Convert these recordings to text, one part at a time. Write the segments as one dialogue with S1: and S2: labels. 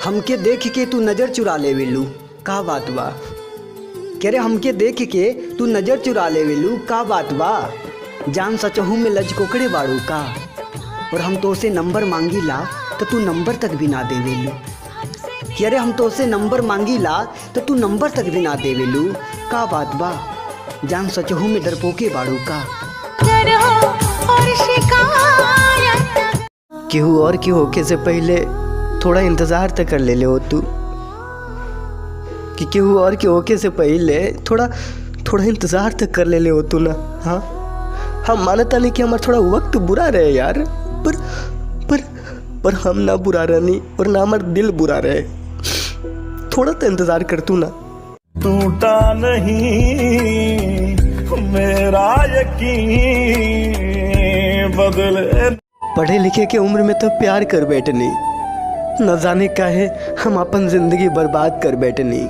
S1: हमके देख के तू नजर चुरा ले वेलू, का बात बा? कह रे हमके देख के तू नजर चुरा ले वेलू, का बात बा? जान सचहू में लजकोकड़े बाड़ू का? और हम तो उसे नंबर मांगी ला तो तू नंबर तक भी ना दे वेलू। कह रे हम तो उसे नंबर मांगी ला तो तू नंबर तक भी ना दे वेलू, का बात बा? जान सचहू में डरपोके बाड़ू का? केहू और के होके से पहले थोड़ा इंतज़ार तक कर ले हो तू, कि केहू और के होके से पहले थोड़ा इंतज़ार तक कर ले हो तू ना। हाँ हम मानता नहीं कि हमारा थोड़ा वक्त बुरा रहे यार, पर हम ना बुरा रहनी और ना हमारा दिल बुरा रहे। थोड़ा तो इंतज़ार कर तू ना।
S2: टूटा नहीं मेरा यकीन बदले।
S1: पढ़े लिखे के उम्र में तो प्यार कर बैठनी, न जाने काहे हम अपन जिंदगी बर्बाद कर बैठनी।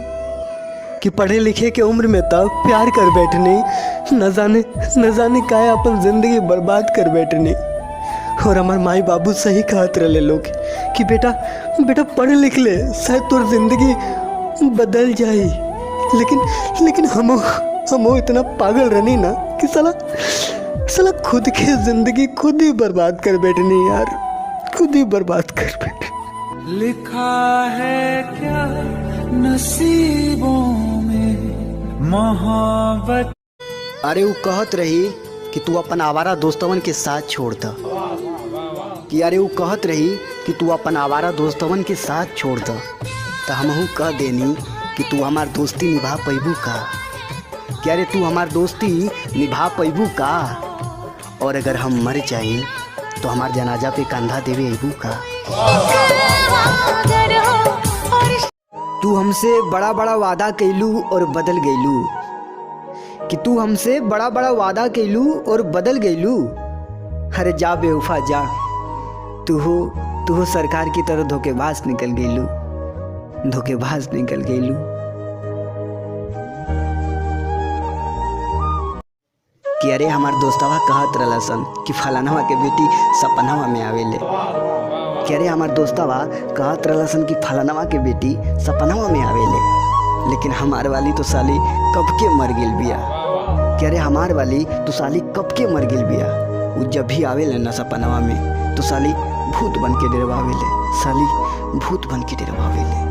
S1: कि पढ़े लिखे के उम्र में तो प्यार कर बैठनी, न जाने काहे अपन जिंदगी बर्बाद कर बैठनी। और हमारे माई बाबू सही कहत रहे लोग कि बेटा पढ़ लिख ले, शायद तोर जिंदगी बदल जाए। लेकिन हम इतना पागल रहनी ना कि साला खुद की जिंदगी खुद ही बर्बाद कर बैठनी यार, खुद ही बर्बाद कर बैठनी।
S2: लिखा है क्या नसीबों में मोहब्बत।
S1: अरे वो कहत रही कि तू अपन आवारा दोस्तवन के साथ छोड़ द, कि अरे वो कहत रही कि तू अपन आवारा दोस्तवन के साथ छोड़ द, तो हमहू कह देनी कि तू हमार दोस्ती निभा पैबू का? क्या रे तू हमार दोस्ती निभा पैबू का? और अगर हम मर जाए तो हमार जनाजा पे कंधा देवे अबू का? तू हमसे बड़ा बड़ा वादा कैलू और बदल गईलू, कि तू हमसे बड़ा बड़ा वादा कैलू और बदल गईलू। अरे जा बेवफा जा, तू हो सरकार की तरह धोखेबाज निकल गईलू, धोखेबाज निकल गईलू। कि अरे हमार दोस्तवा कहत रहलसन कि फलानवा के बेटी सपनवा में आवेले। कि अरे हमार दोस्तवा कहत रहलसन कि फलानवा के बेटी सपनवा में आवेले, लेकिन हमार वाली तो साली कब के मर गेल बिया। कि अरे हमार वाली तो साली कब के मर गेल बिया। वो जब भी आवेले ना सपनवा में तो साली भूत बन के डरवावेले, साली भूत बन के डरवावेले।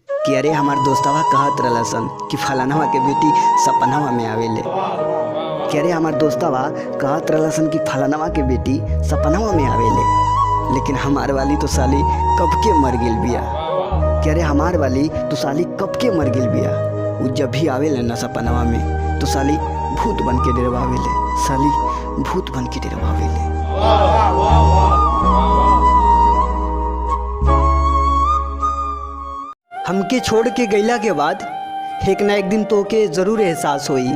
S1: कि अरे हमार दोस्तवा कहत रहलसन कि फलानवा के बेटी सपनवा में आवेले। कि अरे हमार दोस्तवा कहत रहलसन कि फलानवा के बेटी सपनवा में आवेले, लेकिन हमार वाली तो साली कब के मर गेल बिया। कि अरे हमार वाली तो साली कब के मर गेल बिया। वो जब भी आवेले ना सपनवा में तो साली भूत बन के डरवावेले, साली भूत बन के डरवावेले। हमके छोड़ के गईला के बाद एक ना एक दिन तो के ज़रूर एहसास होई।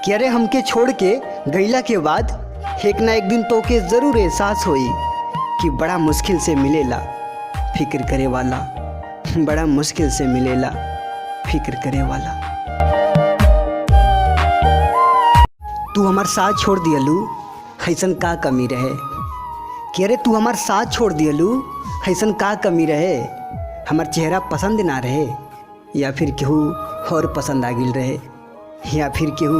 S1: कि अरे हमके छोड़ के गईला के बाद एक ना एक दिन तो के ज़रूर एहसास होई कि बड़ा मुश्किल से मिलेला फिक्र करे वाला, बड़ा मुश्किल से मिलेला फिक्र करे वाला। तू हमार साथ छोड़ दियलू, ऐसन का कमी रहे। कि अरे तू हमार साथ छोड़ दियलू, ऐसन का कमी रहे। हमार चेहरा पसंद ना रहे, या फिर केहू और पसंद आ गिल रहे, या फिर केहू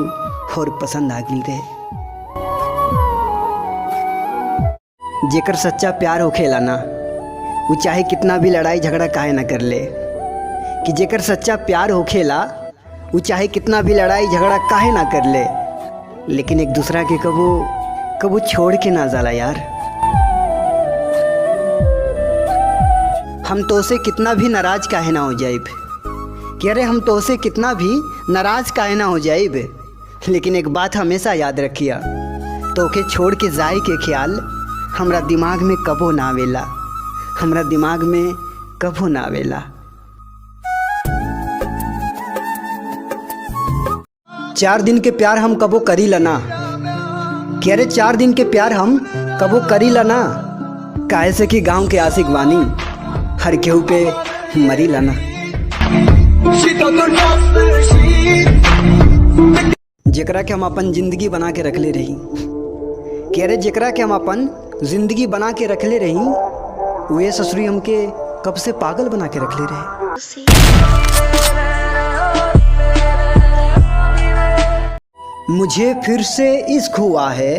S1: और पसंद आ गिल रहे। जेकर सच्चा प्यार होखेला ना, वो चाहे कितना भी लड़ाई झगड़ा काहे ना कर ले। कि जेकर सच्चा प्यार होखेला, वो चाहे कितना भी लड़ाई झगड़ा काहे ना कर ले, लेकिन एक दूसरा के कबो छोड़ के ना जाला यार। हम तो उसे कितना भी नाराज काहे ना हो जाइब। कि अरे हम तो उसे कितना भी नाराज काहे ना हो जाइब, लेकिन एक बात हमेशा याद रखिया, तो के छोड़ के जाए के ख्याल हमरा दिमाग में कबो ना आवेला, हमरा दिमाग में कबो ना आवेला। 4 दिन के प्यार हम कबो करी लना। कि अरे 4 दिन के प्यार हम कबो करी लना, काहे से कि गांव के आशिक बानी, हर केहू पे मरी लना। जेकरा के हम अपन जिंदगी बना के रखले रही, कि अरे जेकरा के हम अपन जिंदगी बना के रखले रही वे ससुरी हमके कब से पागल बना के रखले रहे। मुझे फिर से इश्क हुआ है,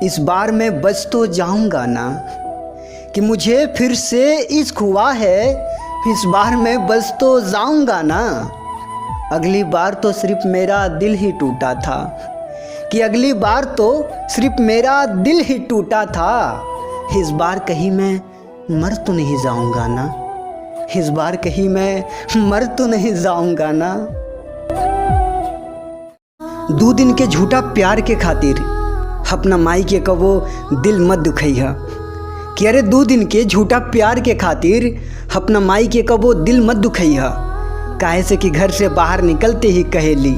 S1: इस बार मैं बच तो जाऊंगा ना। कि मुझे फिर से इश्क हुआ है, इस बार मैं बच तो जाऊंगा ना। अगली बार तो सिर्फ मेरा दिल ही टूटा था, कि अगली बार तो सिर्फ मेरा दिल ही टूटा था। इस बार कहीं मैं मर तो नहीं जाऊंगा ना, इस बार कहीं मैं मर तो नहीं जाऊंगा ना। 2 दिन के झूठा प्यार के खातिर अपना माई के कबो दिल मत दुखैया। कि अरे 2 दिन के झूठा प्यार के खातिर अपना माई के कबो दिल मत दुखैया। काहे से कि घर से बाहर निकलते ही कहेली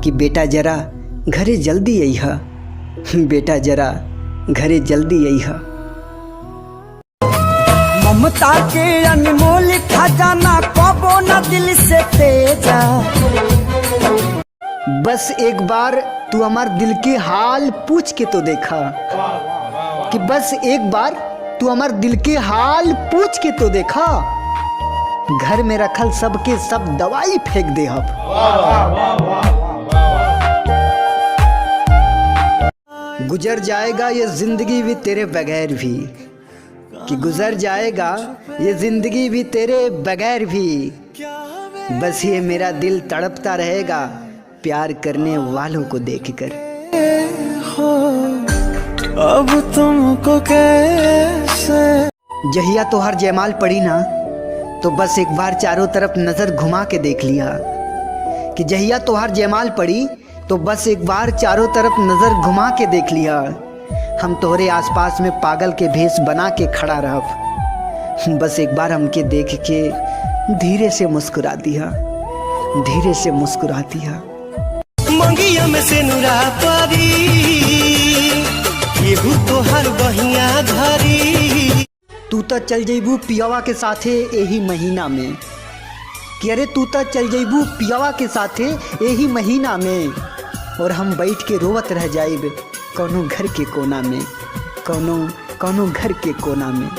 S1: कि बेटा जरा घरे जल्दी अइहा, बेटा जरा घरे जल्दी अइहा।
S3: ममता के अनमोल खजाना कबो न दिल से तेजा।
S1: बस एक बार तू हमार दिल के हाल पूछ के तो देखा। कि बस एक बार तू हमार दिल के हाल पूछ के तो देखा। घर में रखल सबके सब दवाई फेंक दे अब। गुजर जाएगा ये जिंदगी भी तेरे बगैर भी, कि गुजर जाएगा ये जिंदगी भी तेरे बगैर भी। बस ये मेरा दिल तड़पता रहेगा प्यार करने वालों को देखकर।
S2: अब तुमको कैसे।
S1: जहिया तो हर जयमाल पड़ी ना तो बस एक बार चारों तरफ नजर घुमा के देख लिया। कि जहिया तो हर जयमाल पड़ी तो बस एक बार चारों तरफ नजर घुमा के देख लिया। हम तोहरे आसपास में पागल के भेष बना के खड़ा रहब। बस एक बार हमके देख के धीरे से मुस्कुरा दिया, धीरे से मुस्कुरा दिया।
S3: मंगिया में से नुरा पारी केहू तोहर बहिया धरी।
S1: तू तो चल जइबू पियावा के साथे यही महीना में। कि अरे तू तो चल जइबू पियावा के साथे यही महीना में। और हम बैठ के रोवत रह जाइब कौनो घर के कोना में, कौनो घर के कोना में।